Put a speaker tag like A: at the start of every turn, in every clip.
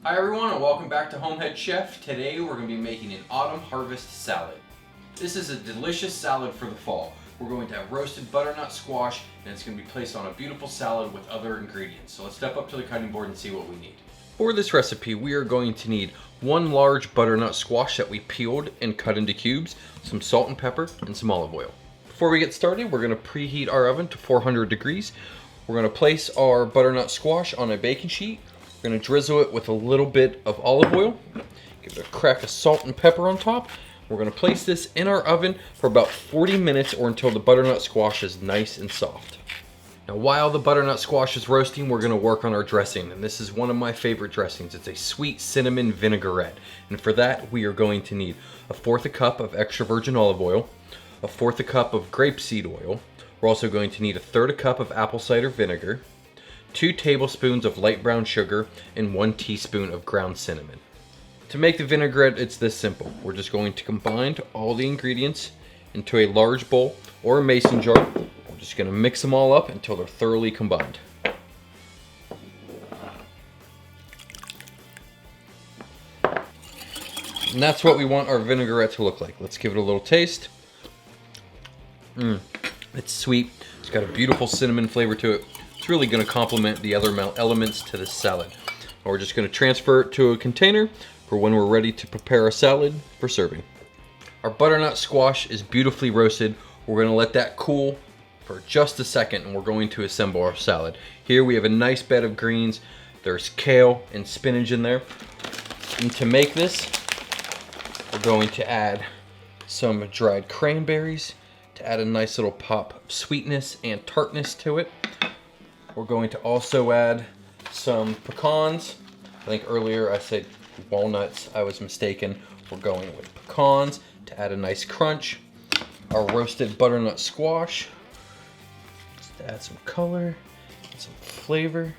A: Hi everyone and welcome back to HomeHeadChef. Today we're going to be making an autumn harvest salad. This is a delicious salad for the fall. We're going to have roasted butternut squash and it's going to be placed on a beautiful salad with other ingredients. So let's step up to the cutting board and see what we need. For this recipe we are going to need one large butternut squash that we peeled and cut into cubes, some salt and pepper, and some olive oil. Before we get started, we're going to preheat our oven to 400 degrees. We're going to place our butternut squash on a baking sheet. We're going to drizzle it with a little bit of olive oil. Give it a crack of salt and pepper on top. We're going to place this in our oven for about 40 minutes or until the butternut squash is nice and soft. Now while the butternut squash is roasting, we're going to work on our dressing. And this is one of my favorite dressings. It's a sweet cinnamon vinaigrette. And for that, we are going to need 1/4 cup of extra virgin olive oil, 1/4 cup of grapeseed oil. We're also going to need 1/3 cup of apple cider vinegar, 2 tablespoons of light brown sugar, and 1 teaspoon of ground cinnamon. To make the vinaigrette, it's this simple. We're just going to combine all the ingredients into a large bowl or a mason jar. We're just going to mix them all up until they're thoroughly combined. And that's what we want our vinaigrette to look like. Let's give it a little taste. It's sweet. It's got a beautiful cinnamon flavor to it. It's really going to complement the other elements to this salad. Now we're just going to transfer it to a container for when we're ready to prepare our salad for serving. Our butternut squash is beautifully roasted. We're going to let that cool for just a second and we're going to assemble our salad. Here we have a nice bed of greens. There's kale and spinach in there. And to make this, we're going to add some dried cranberries to add a nice little pop of sweetness and tartness to it. We're going to also add some pecans. I think earlier I said walnuts. I was mistaken. We're going with pecans to add a nice crunch. Our roasted butternut squash, just to add some color, some flavor.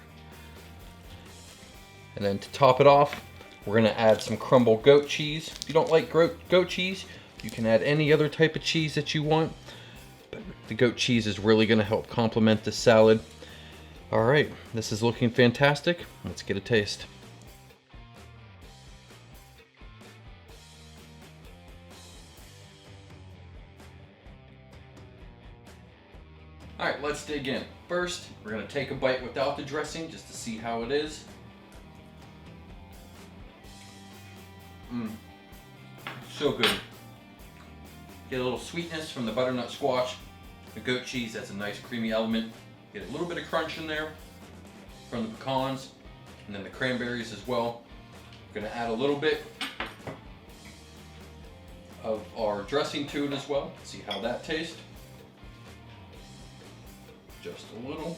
A: And then to top it off, we're going to add some crumbled goat cheese. If you don't like goat cheese, you can add any other type of cheese that you want. But the goat cheese is really going to help complement the salad. All right, this is looking fantastic. Let's get a taste. All right, let's dig in. First, we're gonna take a bite without the dressing just to see how it is. So good. Get a little sweetness from the butternut squash. The goat cheese, that's a nice creamy element. Get a little bit of crunch in there from the pecans and then the cranberries as well. I'm gonna add a little bit of our dressing to it as well. See how that tastes. Just a little.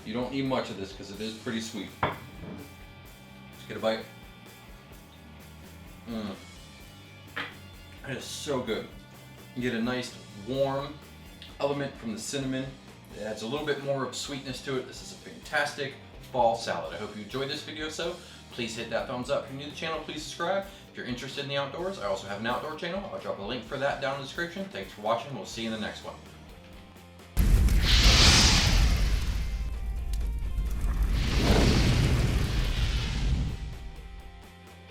A: You don't need much of this because it is pretty sweet. Let's get a bite. It is so good. You get a nice warm element from the cinnamon. It adds a little bit more of sweetness to it. This is a fantastic fall salad. I hope you enjoyed this video. So please hit that thumbs up. If you're new to the channel, please subscribe. If you're interested in the outdoors, I also have an outdoor channel. I'll drop a link for that down in the description. Thanks for watching. We'll see you in the next one.